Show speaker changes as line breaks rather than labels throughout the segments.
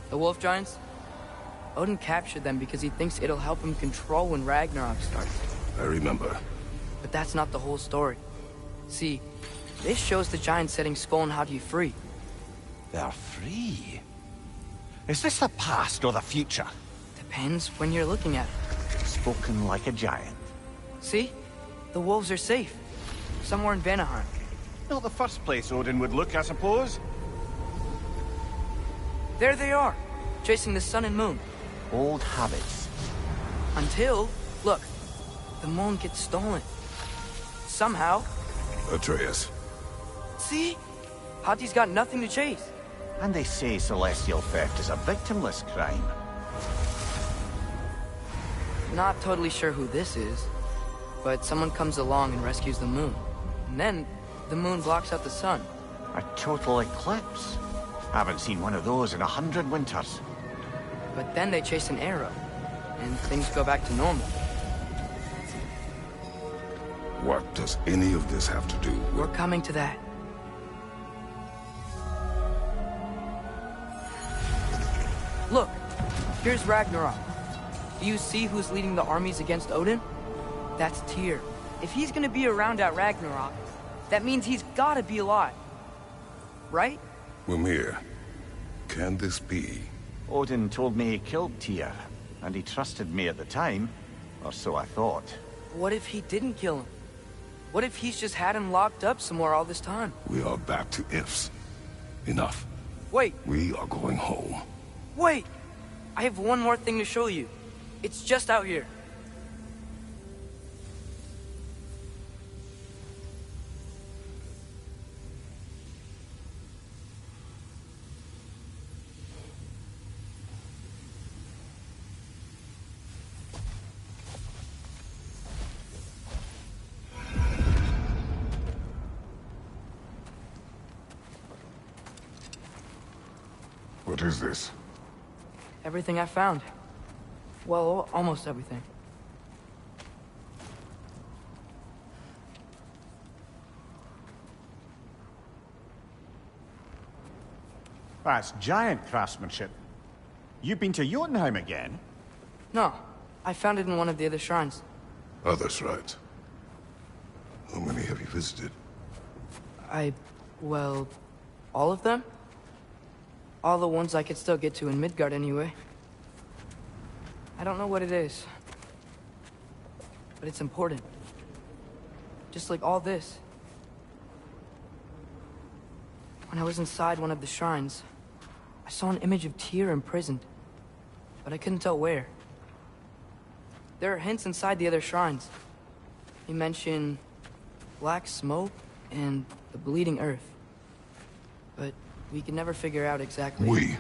The wolf giants? Odin captured them because he thinks it'll help him control when Ragnarok starts.
I remember.
But that's not the whole story. See, this shows the giants setting Skull and Hati free.
They're free? Is this the past or the future?
Depends when you're looking at it.
Spoken like a giant.
See? The wolves are safe. Somewhere in Vanaheim.
Not the first place Odin would look, I suppose.
There they are, chasing the sun and moon.
Old habits.
Until, look, the moon gets stolen. Somehow.
Atreus.
See? Hati's got nothing to chase.
And they say celestial theft is a victimless crime.
Not totally sure who this is, but someone comes along and rescues the moon. And then, the moon blocks out the sun.
A total eclipse. Haven't seen one of those in 100 winters.
But then they chase an arrow, and things go back to normal.
What does any of this have to do with...
We're coming to that. Look, here's Ragnarok. Do you see who's leading the armies against Odin? That's Tyr. If he's gonna be around at Ragnarok, that means he's gotta be alive. Right?
Mimir, can this be?
Odin told me he killed Tyr, and he trusted me at the time, or so I thought.
What if he didn't kill him? What if he's just had him locked up somewhere all this time?
We are back to ifs. Enough.
Wait,
We are going home.
wait! I have one more thing to show you. It's just out here.
What is this?
Everything I found. Well, almost everything.
That's giant craftsmanship. You've been to Jotunheim again?
No, I found it in one of the other shrines.
Other shrines. How many have you visited?
Well, all of them? All the ones I could still get to in Midgard anyway. I don't know what it is, but it's important. Just like all this. When I was inside one of the shrines, I saw an image of Tyr imprisoned, but I couldn't tell where. There are hints inside the other shrines. They mention black smoke and the bleeding earth. But we can never figure out exactly...
We.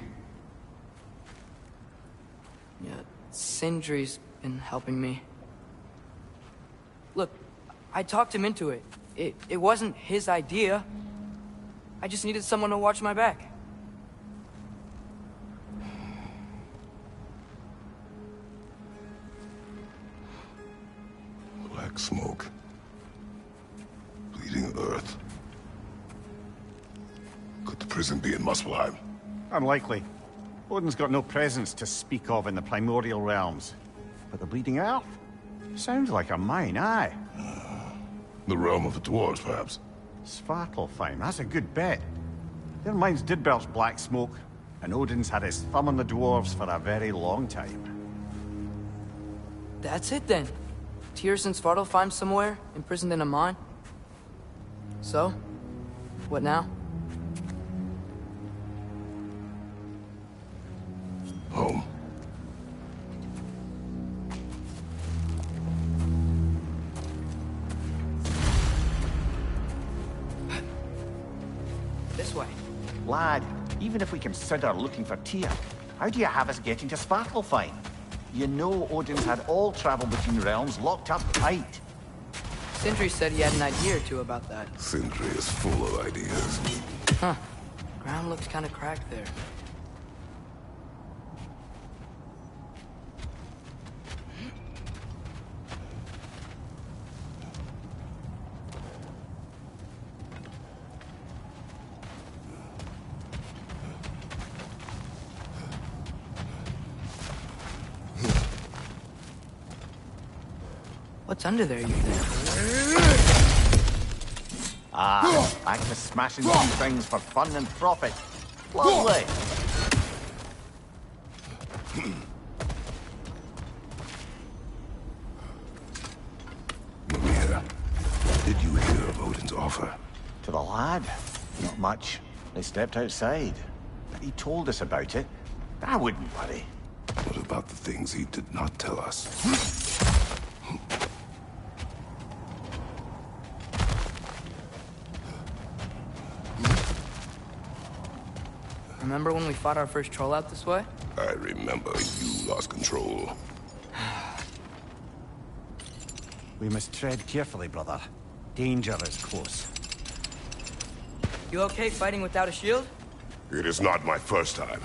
Yeah, Sindri's been helping me. Look, I talked him into it. It wasn't his idea. I just needed someone to watch my back.
Black smoke. Bleeding earth. Could the prison be in Muspelheim?
Unlikely. Odin's got no presence to speak of in the primordial realms. But the Bleeding Earth? Sounds like a mine, aye.
The realm of the dwarves, perhaps?
Svartalfheim, that's a good bet. Their mines did belch black smoke, and Odin's had his thumb on the dwarves for a very long time.
That's it then. Tyr's in Svartalfheim somewhere, imprisoned in a mine. So, what now?
Home.
This way.
Lad, even if we consider looking for Tyr, how do you have us getting to Svartalfheim? You know Odin's had all travel between realms locked up tight.
Sindri said he had an idea or two about that.
Sindri is full of ideas.
Huh. Ground looks kind of cracked there. What's under there, you think?
Ah, back to smashing some things for fun and profit. Lovely.
Mimir, did you hear of Odin's offer?
To the lad? Not much. They stepped outside. But he told us about it. I wouldn't worry.
What about the things he did not tell us?
Remember when we fought our first troll out this way?
I remember you lost control.
We must tread carefully, brother. Danger is close.
You okay fighting without a shield?
It is not my first time.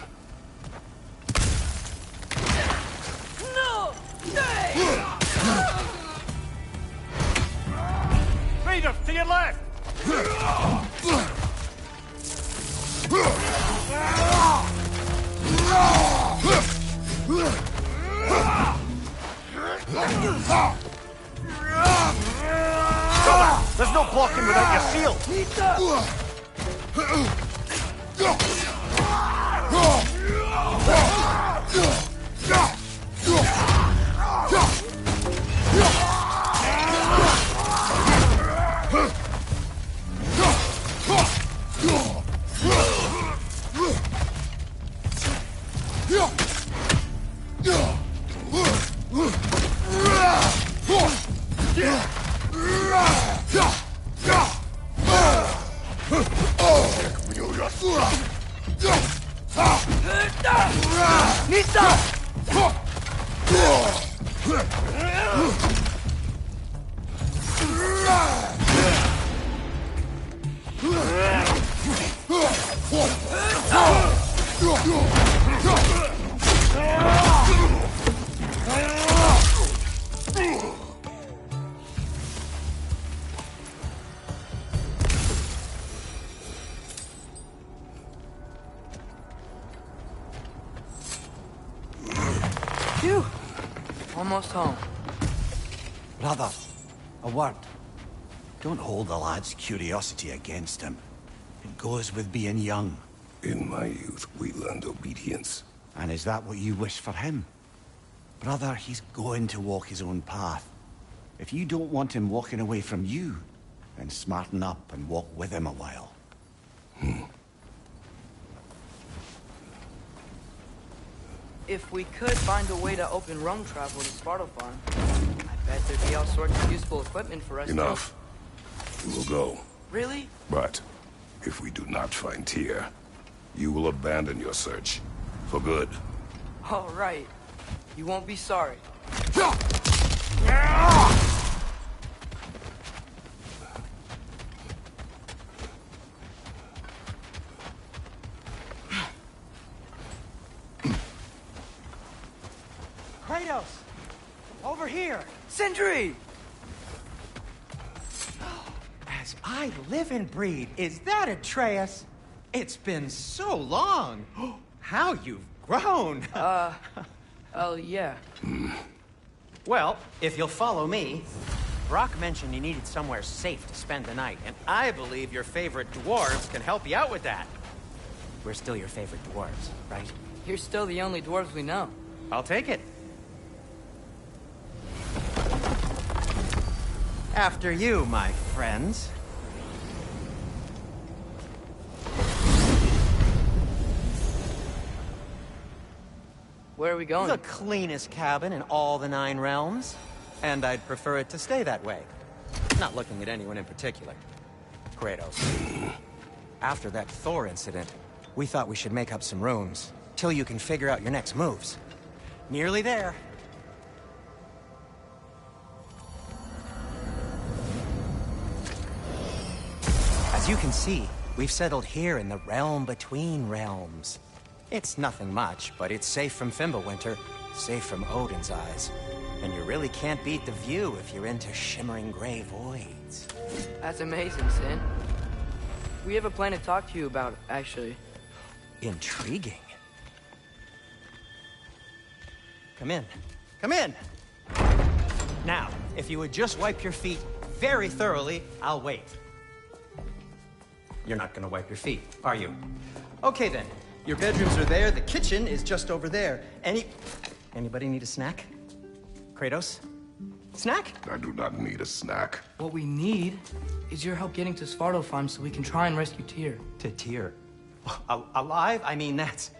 No! Stay!
Raiders, to your left!
There's no blocking without your shield!
Phew! Almost home.
Brother, a word. Don't hold the lad's curiosity against him. It goes with being young.
In my youth, we learned obedience.
And is that what you wish for him? Brother, he's going to walk his own path. If you don't want him walking away from you, then smarten up and walk with him a while.
If we could find a way to open roam travel to Svartalfheim, I bet there'd be all sorts of useful equipment for us to...
Enough. We will go.
Really?
But if we do not find Tyr, you will abandon your search. For good.
All right. You won't be sorry.
Kratos! Over here!
Sindri!
As I live and breathe, is that Atreus? It's been so long! How you've grown!
Oh, yeah.
Well, if you'll follow me, Brock mentioned you needed somewhere safe to spend the night, and I believe your favorite dwarves can help you out with that. We're still your favorite dwarves, right?
You're still the only dwarves we know.
I'll take it. After you, my friends.
Where are we going?
The cleanest cabin in all the 9 realms. And I'd prefer it to stay that way. Not looking at anyone in particular. Kratos. After that Thor incident, we thought we should make up some rooms, till you can figure out your next moves. Nearly there. As you can see, we've settled here in the realm between realms. It's nothing much, but it's safe from Fimbulwinter, safe from Odin's eyes. And you really can't beat the view if you're into shimmering gray voids.
That's amazing, Sin. We have a plan to talk to you about, actually.
Intriguing. Come in. Come in! Now, If you would just wipe your feet very thoroughly, I'll wait. You're not gonna wipe your feet, are you? Okay then. Your bedrooms are there, the kitchen is just over there. Anybody need a snack? Kratos? Snack?
I do not need a snack.
What we need is your help getting to Svartalfheim so we can try and rescue Tyr.
To Tyr? Alive? I mean, that's...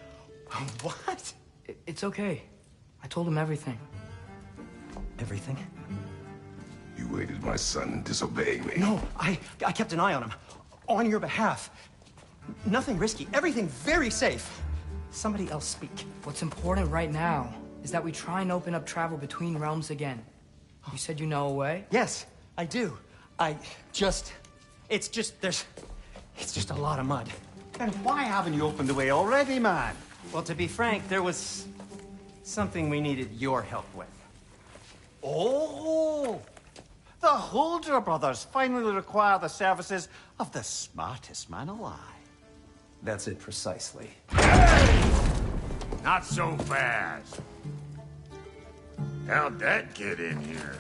What?
It's okay. I told him everything.
Everything?
You aided my son in disobeying me.
No, I kept an eye on him. On your behalf. Nothing risky. Everything very safe. Somebody else speak.
What's important right now is that we try and open up travel between realms again. You said you know a way?
Yes, I do. It's just a lot of mud.
And why haven't you opened the way already, man?
Well, to be frank, there was something we needed your help with.
Oh! The Holder brothers finally require the services of the smartest man alive.
That's it precisely.
Not so fast. How'd that get in here?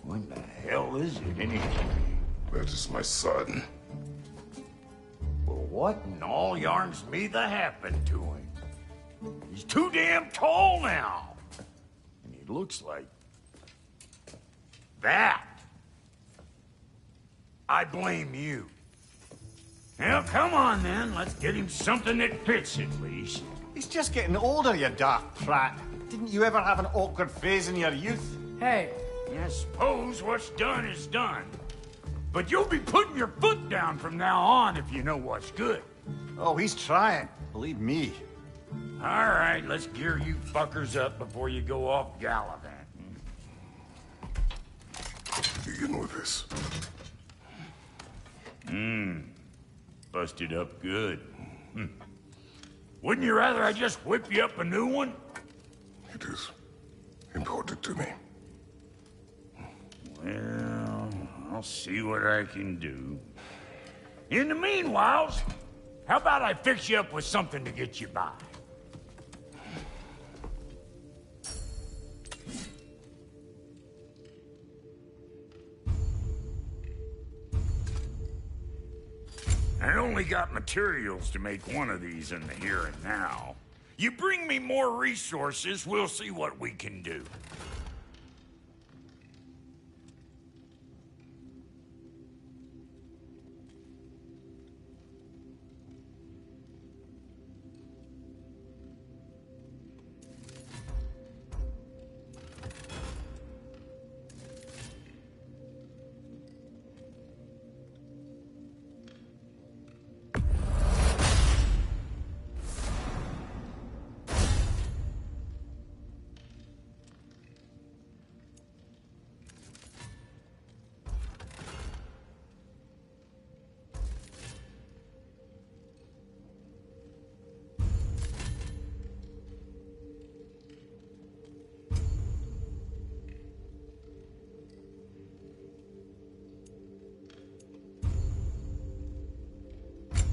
What the hell is it anyway?
That is my son.
Well, what in all yarns me that happened to him? He's too damn tall now. And he looks like... that. I blame you. Well, come on then. Let's get him something that fits at least.
He's just getting older, you dark prat. Didn't you ever have an awkward phase in your youth?
Hey,
I suppose what's done is done. But you'll be putting your foot down from now on if you know what's good.
Oh, he's trying. Believe me.
All right, let's gear you fuckers up before you go off gallivanting.
Begin with this.
Busted up good. Wouldn't you rather I just whip you up a new one?
It is important to me.
Well, I'll see what I can do. In the meanwhile, how about I fix you up with something to get you by? I only got materials to make one of these in the here and now. You bring me more resources, we'll see what we can do.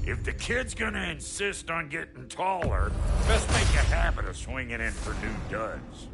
If the kid's gonna insist on getting taller, best make a habit of swinging in for new duds.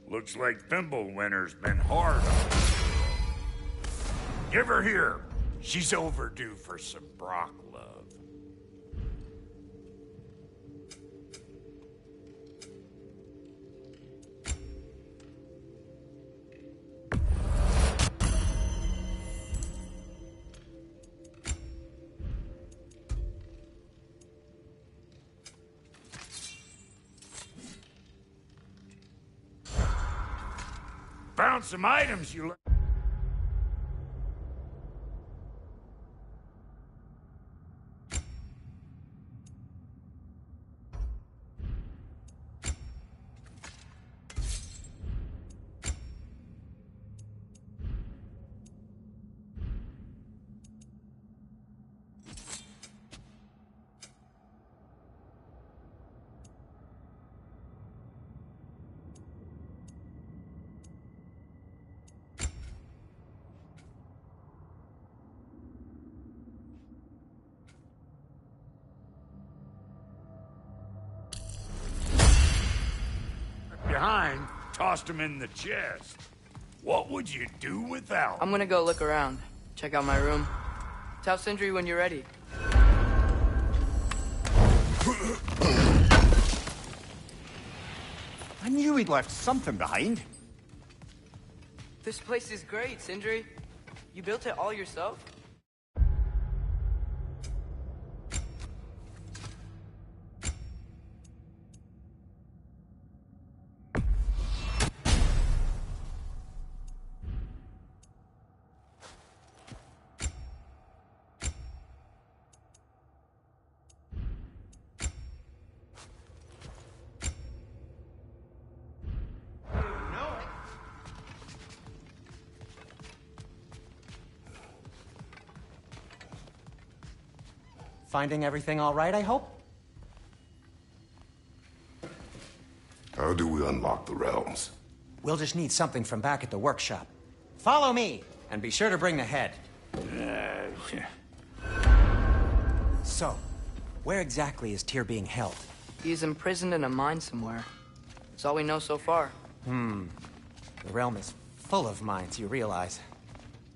Looks like Thimblewinter's been hard on this girl. Give her here. She's overdue for some Brock love. found some items you... behind, tossed him in the chest. What would you do without him?
I'm gonna go look around. Check out my room. Tell Sindri when you're ready.
I knew he'd left something behind.
This place is great, Sindri. You built it all yourself?
Finding everything all right, I hope?
How do we unlock the realms?
We'll just need something from back at the workshop. Follow me, and be sure to bring the head. So, where exactly is Tyr being held?
He's imprisoned in a mine somewhere. That's all we know so far.
The realm is full of mines, you realize.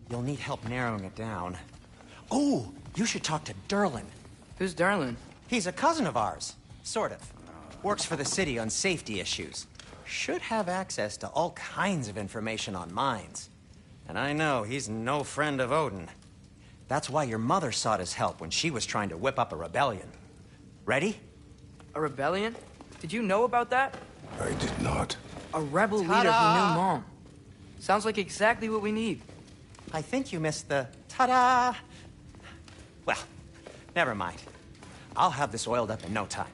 You'll need help narrowing it down. Oh, you should talk to Durlin.
Who's Darlin?
He's a cousin of ours, sort of. Works for the city on safety issues. Should have access to all kinds of information on mines. And I know he's no friend of Odin. That's why your mother sought his help when she was trying to whip up a rebellion. Ready?
A rebellion? Did you know about that?
I did not.
A rebel leader who knew Mom. Sounds like exactly what we need.
I think you missed the ta-da! Well, never mind. I'll have this oiled up in no time.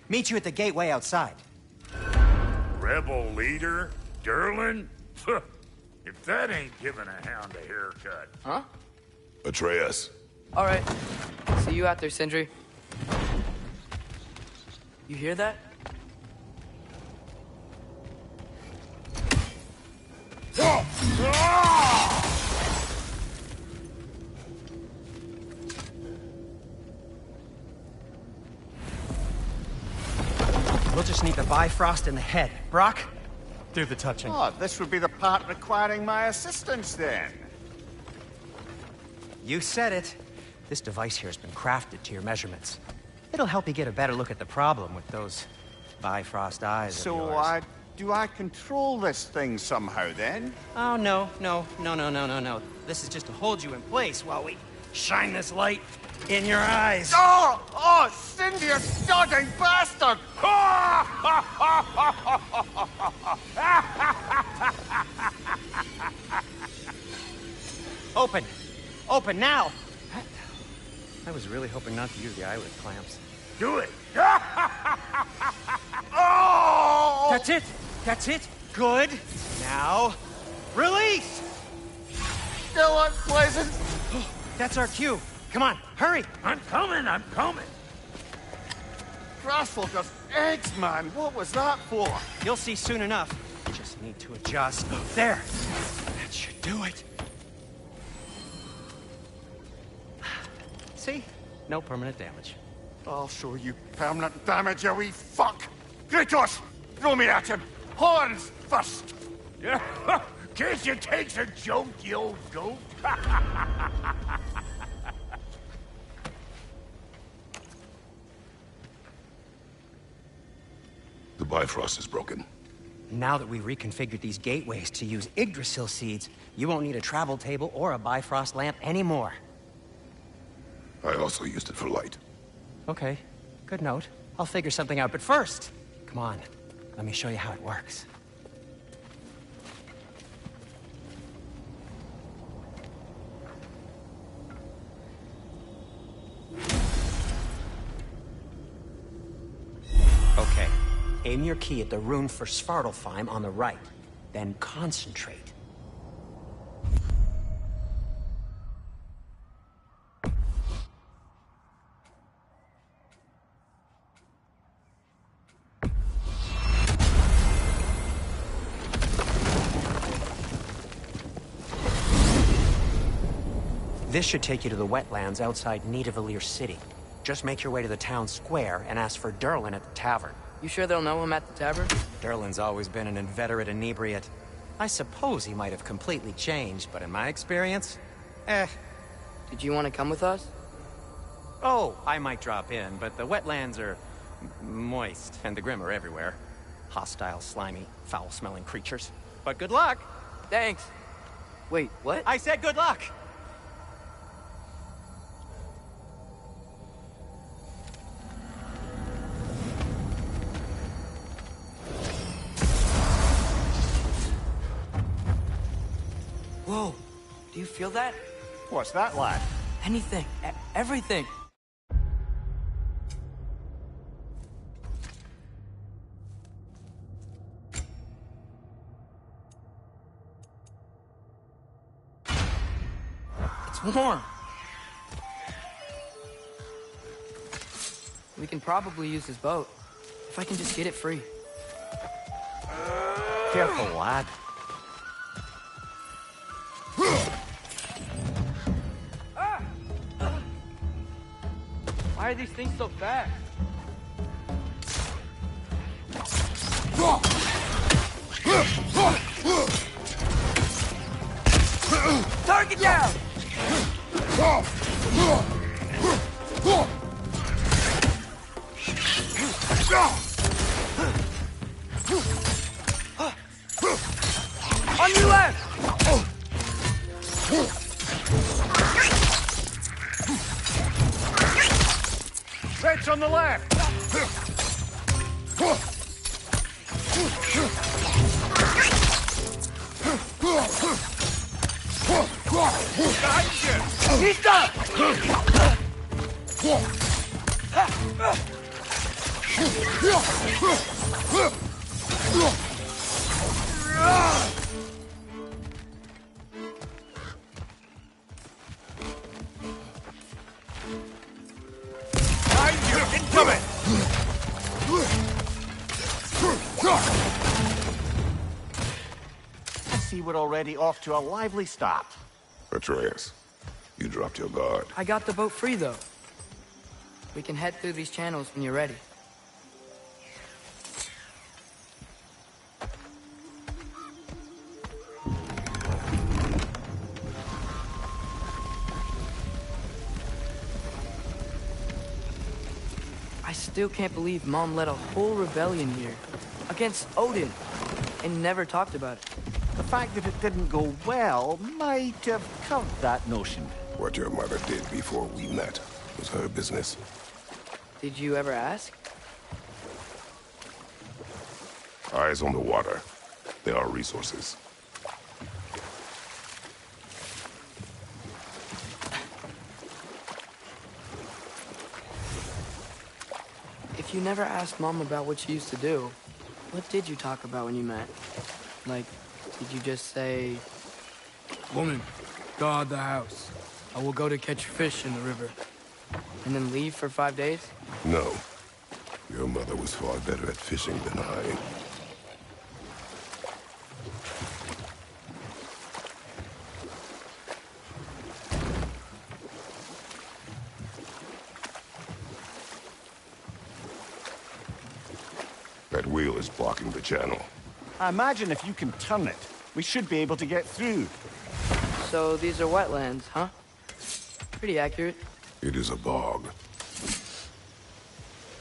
Meet you at the gateway outside.
Rebel leader? Durlin? If that ain't giving a hound a haircut.
Huh?
Atreus.
All right. See you out there, Sindri. You hear that?
We'll just need the Bifrost in the head. Brock, do the touching.
Oh, this would be the part requiring my assistance then.
You said it. This device here has been crafted to your measurements. It'll help you get a better look at the problem with those Bifrost eyes of yours.
So, do I control this thing somehow then?
Oh, no. This is just to hold you in place while we shine this light in your eyes.
Oh, Cindy, you sodding bastard!
Open now! I was really hoping not to use the eyelid clamps.
Do it!
Oh!
That's it! Good! Now, release!
Still unpleasant.
That's our cue. Come on, hurry!
I'm coming!
Grassfolkers, eggs, man. What was that for?
You'll see soon enough. Just need to adjust. There! That should do it. See? No permanent damage.
I'll show you permanent damage, you wee fuck! Kratos! Throw me at him! Horns first!
Yeah, guess you takes a joke, you old goat.
The Bifrost is broken.
Now that we reconfigured these gateways to use Yggdrasil seeds, you won't need a travel table or a Bifrost lamp anymore.
I also used it for light.
Okay, good note. I'll figure something out, but first, come on, let me show you how it works. aim your key at the rune for Svartalfheim on the right. Then concentrate. This should take you to the wetlands outside Nidavellir City. Just make your way to the town square and ask for Durlin at the tavern.
You sure they'll know him at the tavern?
Durlin's always been an inveterate inebriate. I suppose he might have completely changed, but in my experience,
Did you want to come with us?
Oh, I might drop in, but the wetlands are moist, and the Grim are everywhere. Hostile, slimy, foul-smelling creatures. But good luck!
Thanks. Wait, what?
I said good luck!
Whoa, do you feel that?
What's that, lad?
Anything, everything. It's warm. We can probably use his boat, if I can just get it free.
Careful, lad.
Why are these things so fast? Target down! On your left!
Red's on the left!
He's done!
Incoming! I see we're already off to a lively start.
Atreus, you dropped your guard.
I got the boat free, though. We can head through these channels when you're ready. I still can't believe Mom led a whole rebellion here. Against Odin. And never talked about it.
The fact that it didn't go well might have covered that notion.
What your mother did before we met was her business.
Did you ever ask?
Eyes on the water. There are resources.
If you never asked Mom about what she used to do, what did you talk about when you met? Like, did you just say... Woman, guard the house. I will go to catch fish in the river. And then leave for 5 days?
No. Your mother was far better at fishing than I. That wheel is blocking the channel.
I imagine if you can turn it, we should be able to get through.
So these are wetlands, huh? Pretty accurate.
It is a bog.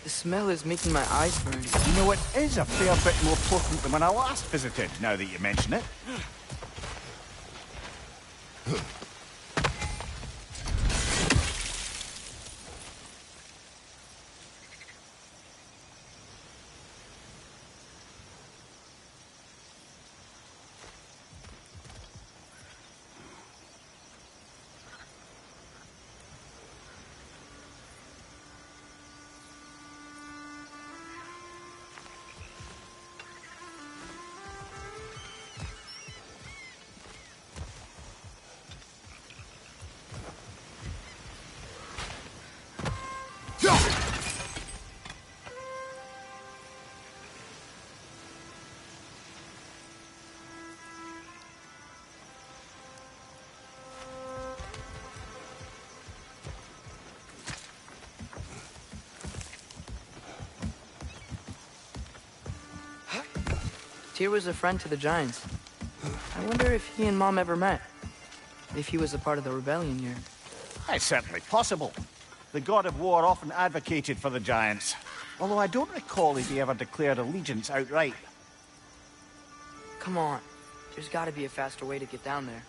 The smell is making my eyes burn.
You know, it is a fair bit more potent than when I last visited, now that you mention it.
Tyr was a friend to the Giants. I wonder if he and Mom ever met. If he was a part of the rebellion here.
It's certainly possible. The god of war often advocated for the Giants. Although I don't recall if he ever declared allegiance outright.
Come on. There's gotta be a faster way to get down there.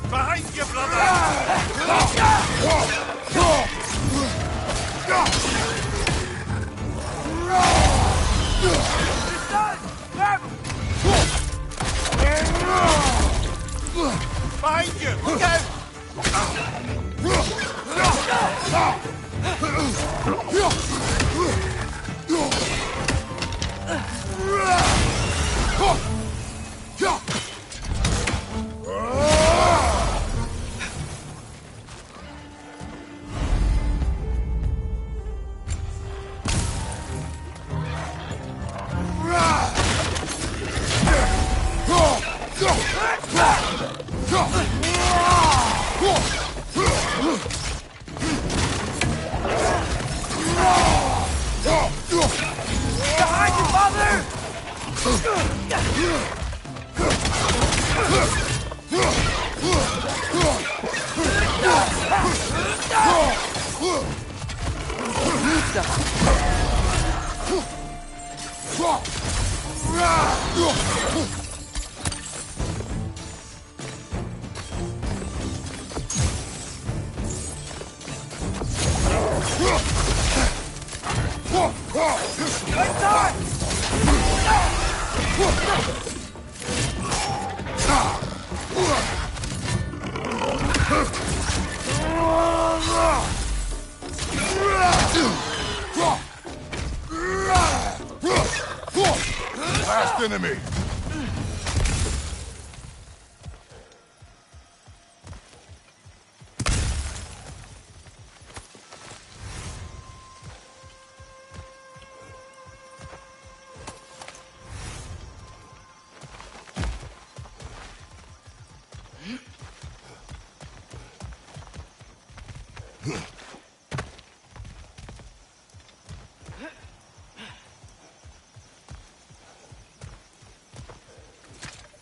Behind you, brother! Behind you! Look out! Behind you, father!
Last enemy!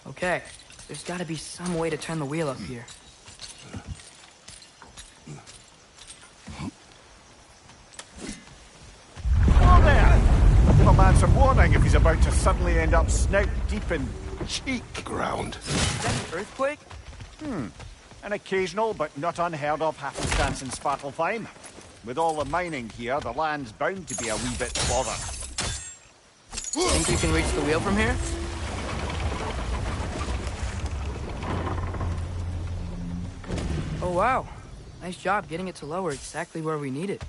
Okay, there's gotta be some way to turn the wheel up here.
Oh, there! Give a man some warning if he's about to suddenly end up snout deep in cheek.
Ground.
Is that an earthquake?
An occasional but not unheard of happenstance in Svartalfheim. With all the mining here, the land's bound to be a wee bit bothered.
Think you can reach the wheel from here? Oh wow. Nice job getting it to lower exactly where we need it.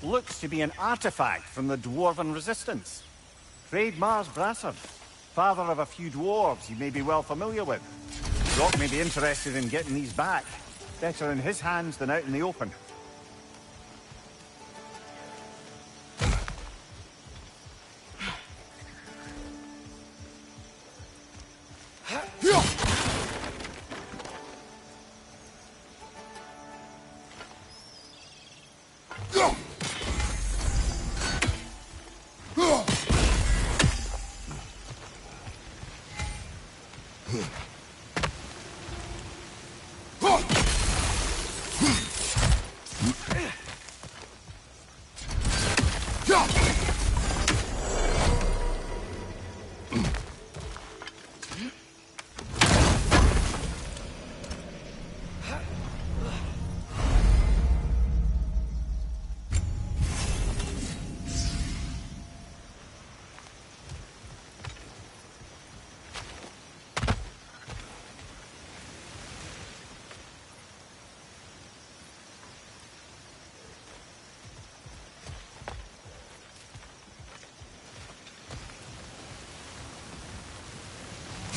Looks to be an artifact from the Dwarven Resistance. Mars Brassard, father of a few dwarves you may be well familiar with. Rock may be interested in getting these back. Better in his hands than out in the open.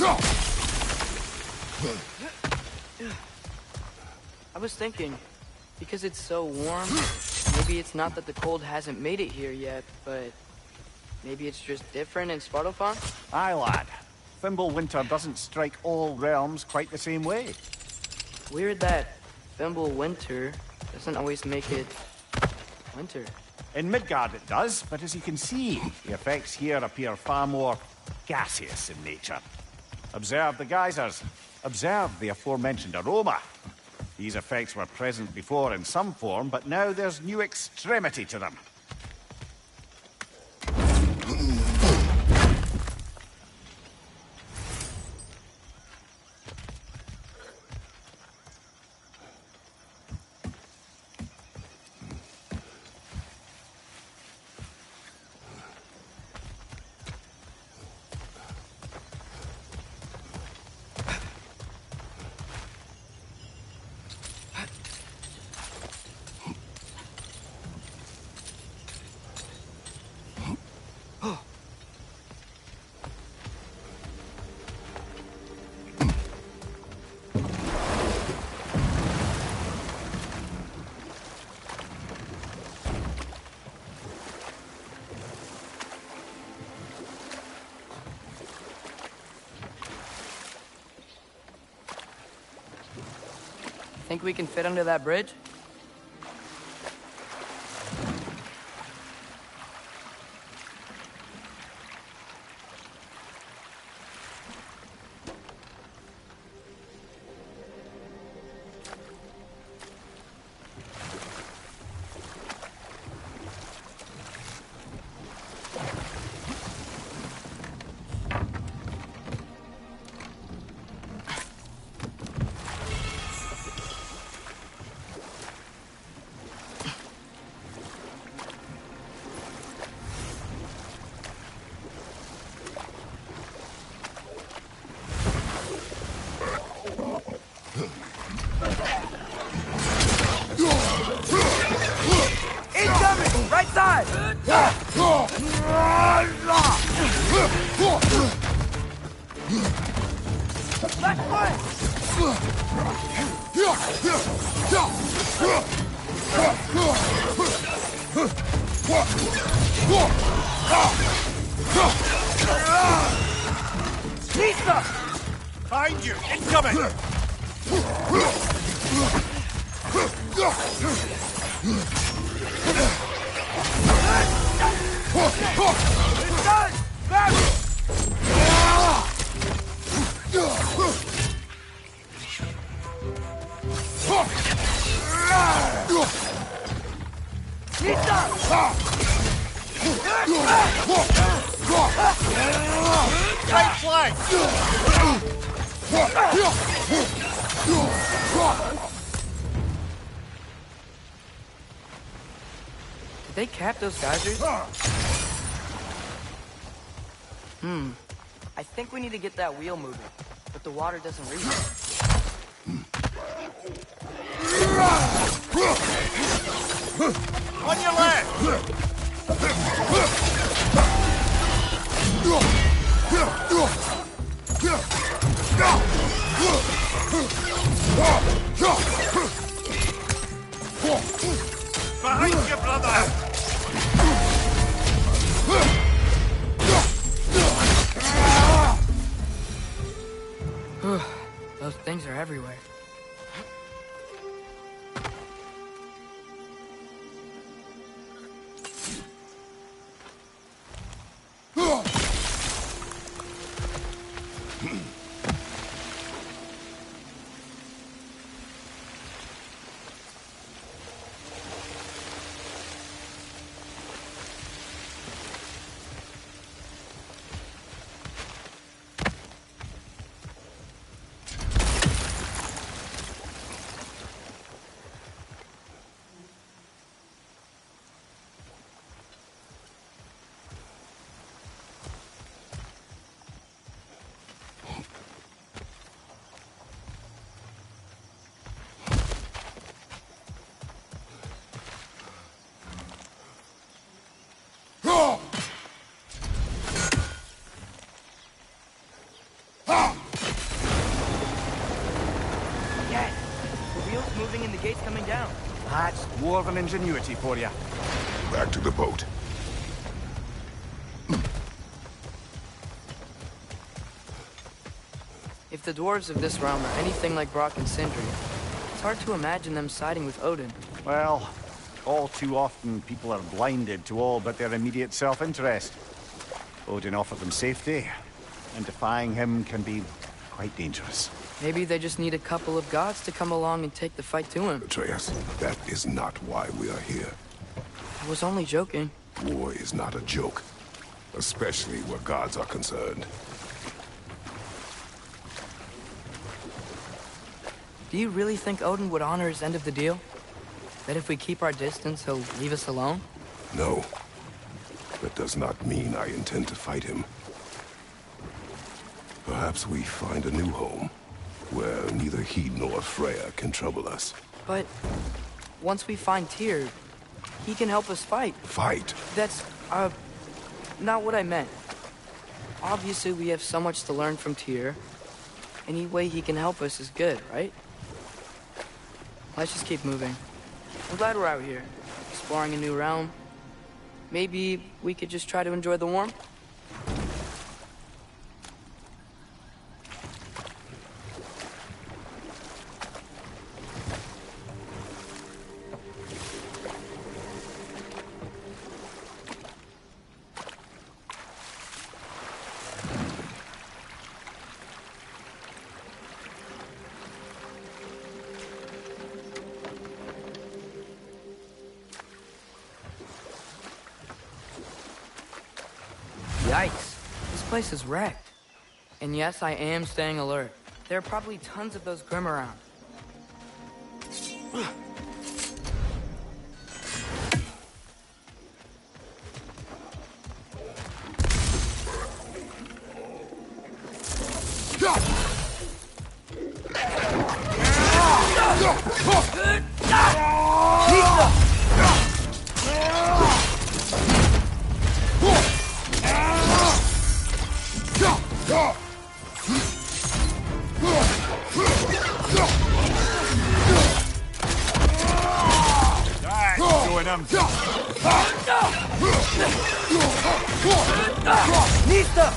I was thinking, because it's so warm, maybe it's not that the cold hasn't made it here yet, but maybe it's just different in Svartalfheim?
Aye, lad. Fimbulwinter doesn't strike all realms quite the same way.
Weird that Fimbulwinter doesn't always make it winter.
In Midgard it does, but as you can see, the effects here appear far more gaseous in nature. Observe the geysers. Observe the aforementioned aroma. These effects were present before in some form, but now there's new extremity to them.
Think we can fit under that bridge? Incoming! Right side! Left Lisa!
Behind you! Incoming! Right flank!
Did they cap those geysers? I think we need to get that wheel moving, but the water doesn't reach it.
On your left! Behind you, brother!
Those things are everywhere. Yes! The wheel's moving and the gate's coming down.
That's dwarven ingenuity for you.
Back to the boat.
If the dwarves of this realm are anything like Brock and Sindri, it's hard to imagine them siding with Odin.
Well, all too often people are blinded to all but their immediate self-interest. Odin offered them safety, and defying him can be quite dangerous.
Maybe they just need a couple of gods to come along and take the fight to him.
Atreus, that is not why we are here.
I was only joking.
War is not a joke, especially where gods are concerned.
Do you really think Odin would honor his end of the deal? That if we keep our distance, he'll leave us alone?
No. That does not mean I intend to fight him. Perhaps we find a new home, where neither he nor Freya can trouble us.
But once we find Tyr, he can help us fight.
Fight?
That's, not what I meant. Obviously, we have so much to learn from Tyr. Any way he can help us is good, right? Let's just keep moving. I'm glad we're out here, exploring a new realm. Maybe we could just try to enjoy the warmth? Yikes. This place is wrecked. And yes, I am staying alert. There are probably tons of those Grim around. Nista!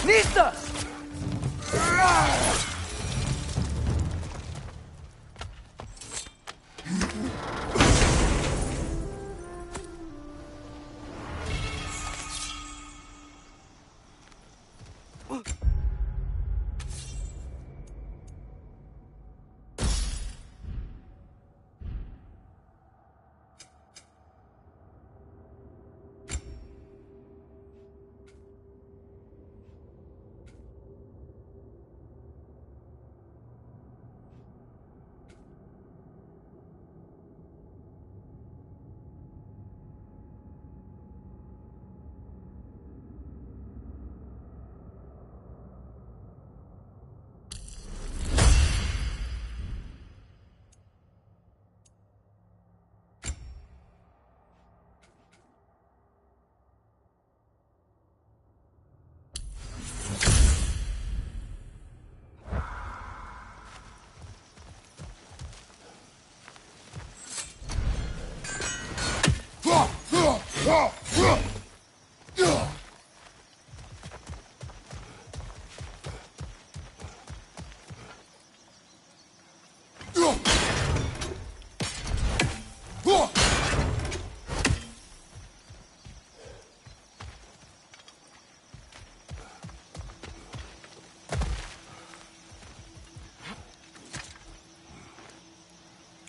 Nista!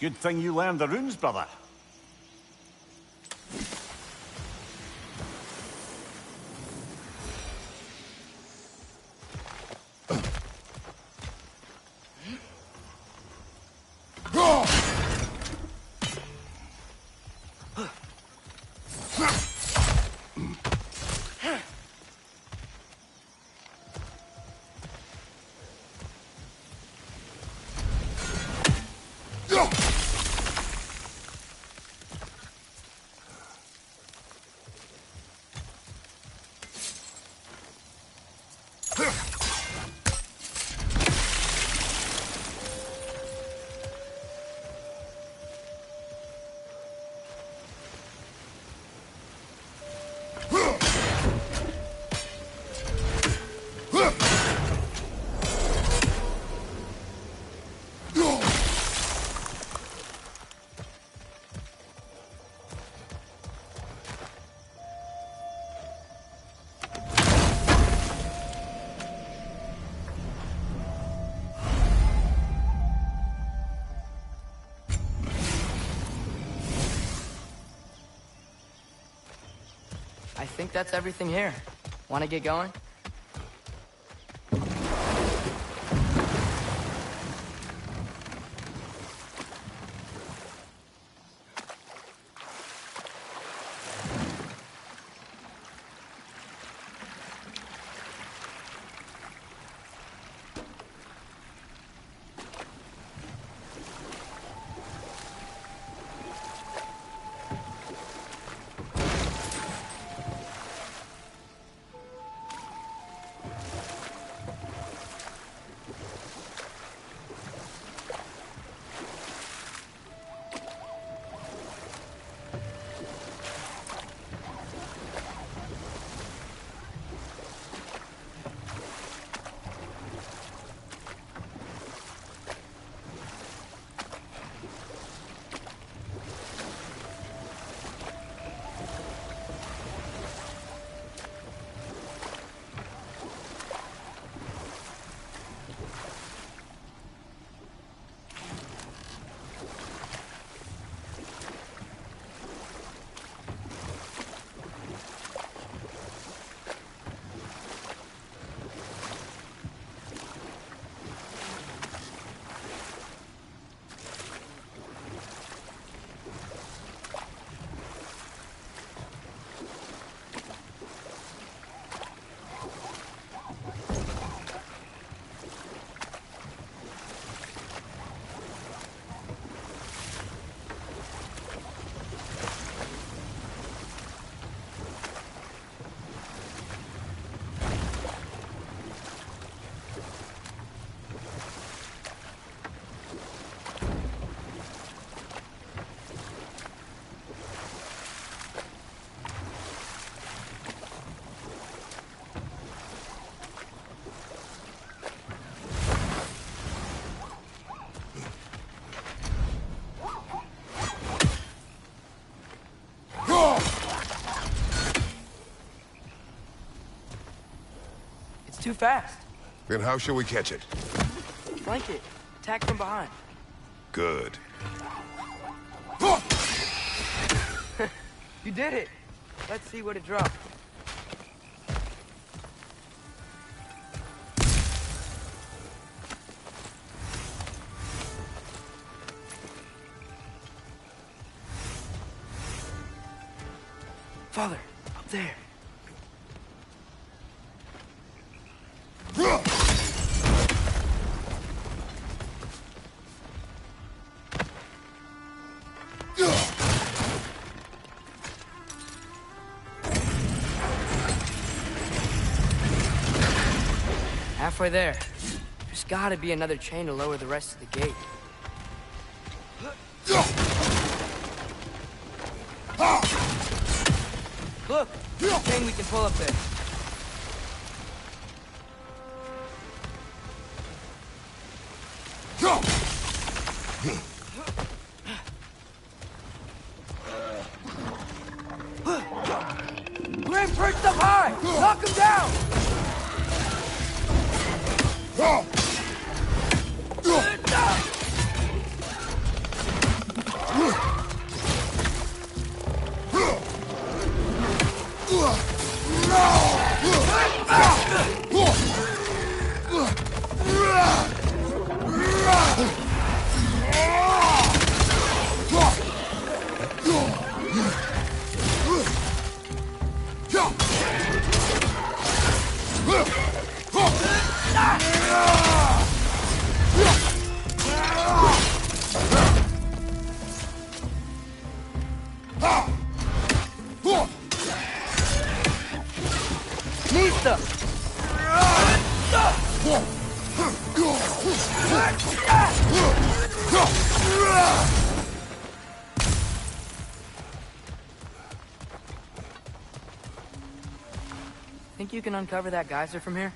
Good thing you learned the runes, brother.
I think that's everything here. Want to get going? Too fast.
Then how shall we catch it?
Flank it. Attack from behind.
Good.
You did it. Let's see what it dropped. Father, up there. Halfway there. There's gotta be another chain to lower the rest of the gate. Look! Chain we can pull up there. Grim perched up high! Knock him down! Nista! Think you can uncover that geyser from here?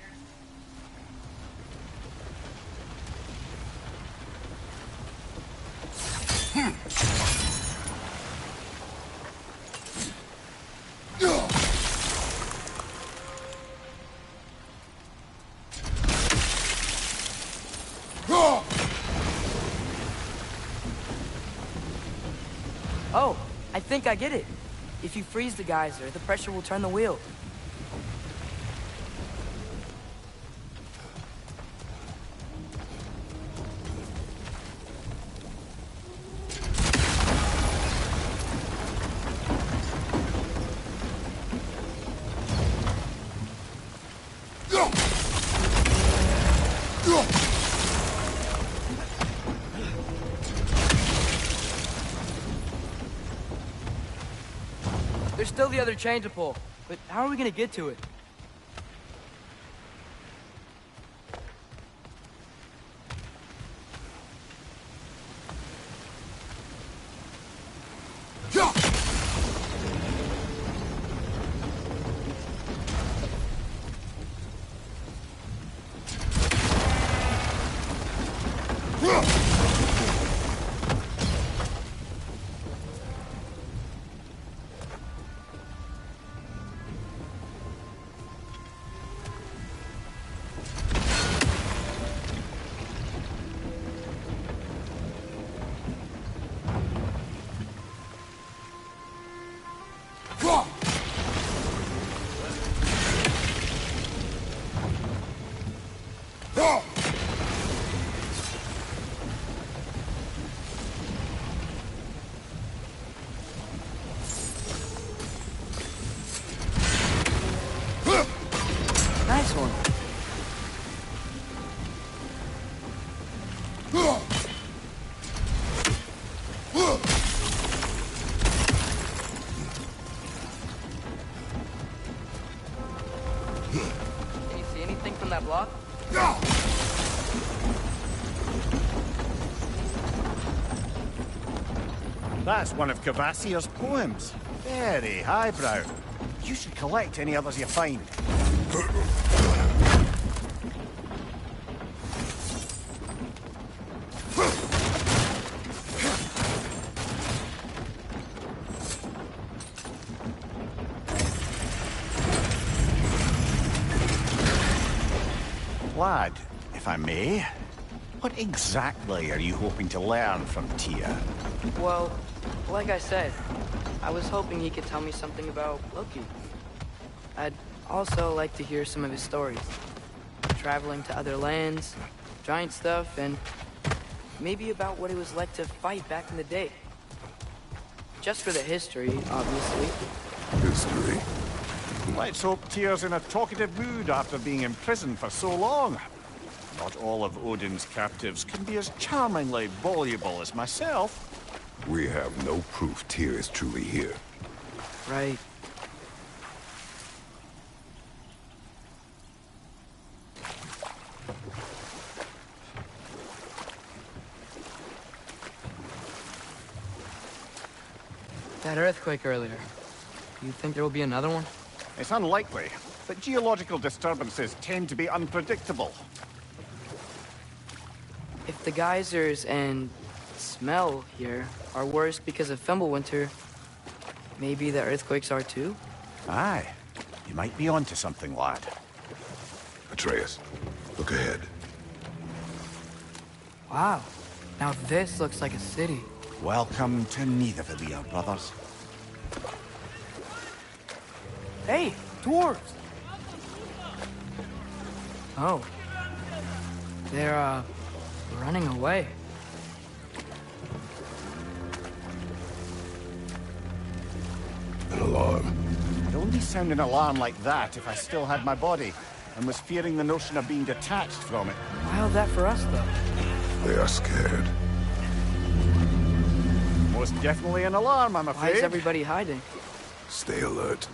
Oh, I think I get it. If you freeze the geyser, the pressure will turn the wheel. There's still the other chain to pull, but how are we gonna get to it? Nice one. Can you see anything from that block?
That's one of Cavassier's poems. Very highbrow. You should collect any others you find. Lad, if I may, what exactly are you hoping to learn from Tyr?
Well, like I said, I was hoping he could tell me something about Loki. I'd also like to hear some of his stories. Traveling to other lands, giant stuff, and maybe about what it was like to fight back in the day. Just for the history, obviously.
History.
Let's hope Tyr's in a talkative mood after being imprisoned for so long. Not all of Odin's captives can be as charmingly voluble as myself.
We have no proof Tyr is truly here.
Right. That earthquake earlier. Do you think there will be another one?
It's unlikely, but geological disturbances tend to be unpredictable.
If the geysers and smell here are worse because of Fimbulwinter, maybe the earthquakes are too?
Aye. You might be onto something, lad.
Atreus, look ahead.
Wow. Now this looks like a city.
Welcome to Nidavellir, brothers.
Hey, dwarves! Oh. They're, running away.
An alarm.
I'd only sound an alarm like that if I still had my body, and was fearing the notion of being detached from it.
How's that for us, though?
They are scared.
Most Definitely an alarm, I'm
Why
afraid.
is everybody hiding?
Stay alert.